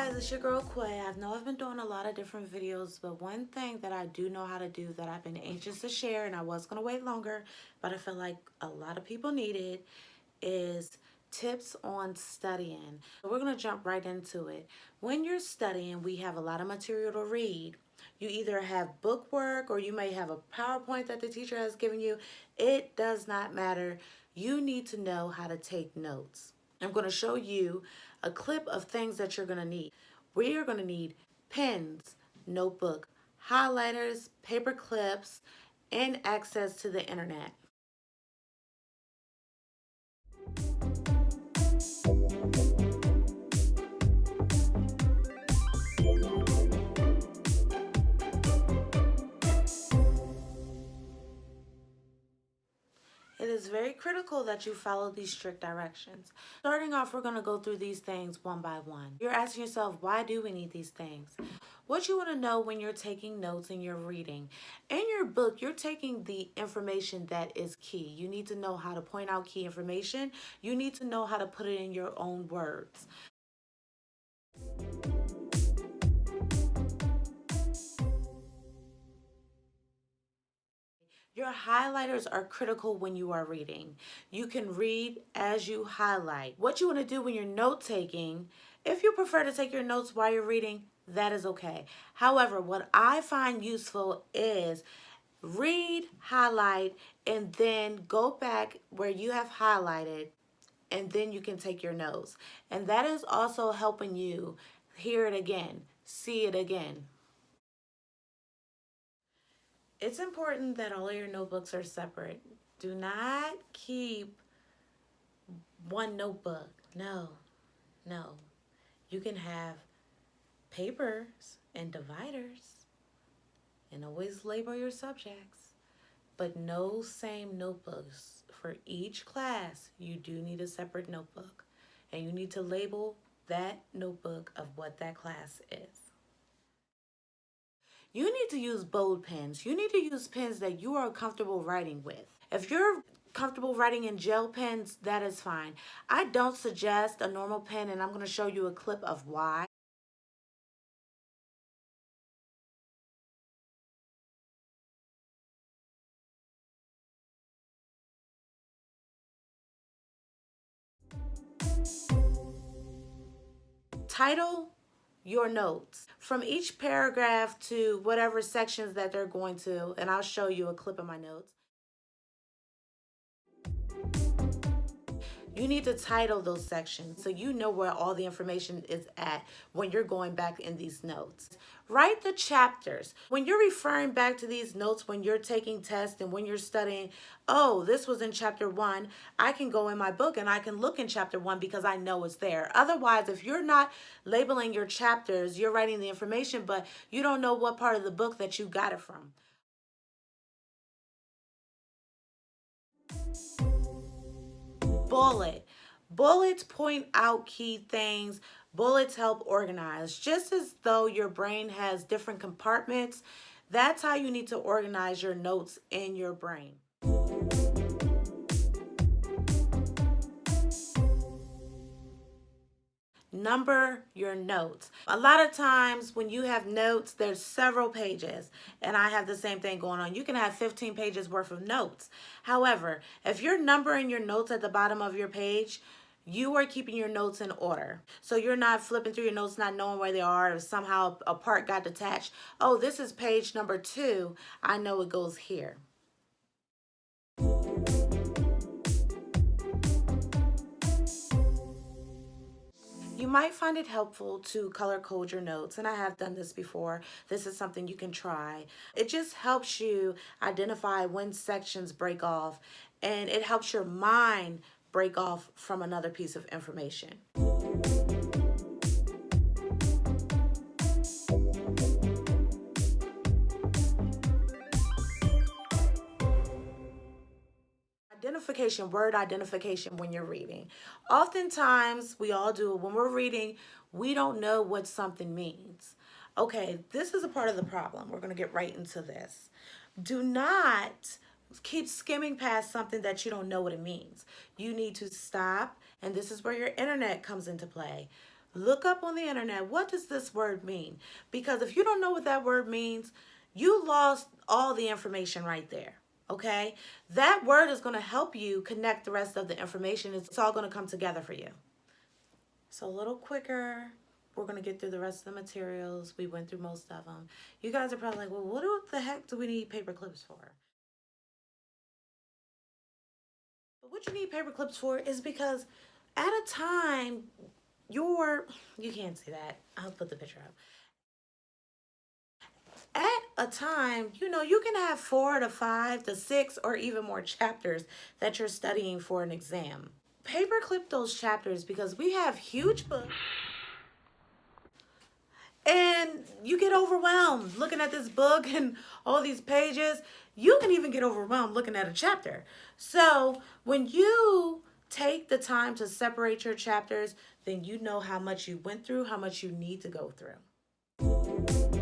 guys, it's your girl Quay. I know I've been doing a lot of different videos, but one thing that I do know how to do that I've been anxious to share, and I was going to wait longer, but I feel like a lot of people need it, is tips on studying. So we're going to jump right into it. When you're studying, we have a lot of material to read. You either have book work or you may have a PowerPoint that the teacher has given you. It does not matter. You need to know how to take notes. I'm going to show you a clip of things that you're going to need. We are going to need pens, notebook, highlighters, paper clips, and access to the internet. It is very critical that you follow these strict directions. Starting off, we're going to go through these things one by one. You're asking yourself, why do we need these things? What you want to know when you're taking notes and you're reading. In your book, you're taking the information that is key. You need to know how to point out key information. You need to know how to put it in your own words. Your highlighters are critical when you are reading. You can read as you highlight. What you want to do when you're note taking, if you prefer to take your notes while you're reading, that is okay. However, what I find useful is read, highlight, and then go back where you have highlighted, and then you can take your notes. And that is also helping you hear it again, see it again. It's important that all of your notebooks are separate. Do not keep one notebook. No, no. You can have papers and dividers and always label your subjects, but no same notebooks. For each class, you do need a separate notebook, and you need to label that notebook of what that class is. You need to use bold pens. You need to use pens that you are comfortable writing with. If you're comfortable writing in gel pens, that is fine. I don't suggest a normal pen, and I'm going to show you a clip of why. Title your notes from each paragraph to whatever sections that they're going to, and I'll show you a clip of my notes. You need to title those sections so you know where all the information is at when you're going back in these notes. Write the chapters. When you're referring back to these notes, when you're taking tests and when you're studying, oh, this was in chapter 1, I can go in my book and I can look in chapter 1 because I know it's there. Otherwise, if you're not labeling your chapters, you're writing the information, but you don't know what part of the book that you got it from. Bullet. Bullets point out key things. Bullets help organize. Just as though your brain has different compartments, that's how you need to organize your notes in your brain. Number your notes. A lot of times when you have notes, there's several pages, and I have the same thing going on. You can have 15 pages worth of notes. However, if you're numbering your notes at the bottom of your page, you are keeping your notes in order. So you're not flipping through your notes, not knowing where they are, if somehow a part got detached. Oh, this is page number 2. I know it goes here. You might find it helpful to color code your notes, and I have done this before. This is something you can try. It just helps you identify when sections break off, and it helps your mind break off from another piece of information. Identification, word identification when you're reading. Oftentimes, we all do it when we're reading, we don't know what something means. Okay, this is a part of the problem. We're going to get right into this. Do not keep skimming past something that you don't know what it means. You need to stop, and this is where your internet comes into play. Look up on the internet, what does this word mean? Because if you don't know what that word means, you lost all the information right there. Okay? That word is going to help you connect the rest of the information. It's all going to come together for you. So a little quicker. We're going to get through the rest of the materials. We went through most of them. You guys are probably like, well, what the heck do we need paper clips for? But what you need paper clips for is because at a time, you can't see that. I'll put the picture up. At a time, you can have 4 to 5 to 6 or even more chapters that you're studying for an exam. Paperclip those chapters because we have huge books and you get overwhelmed looking at this book and all these pages. You can even get overwhelmed looking at a chapter. So when you take the time to separate your chapters, then you know how much you went through, how much you need to go through.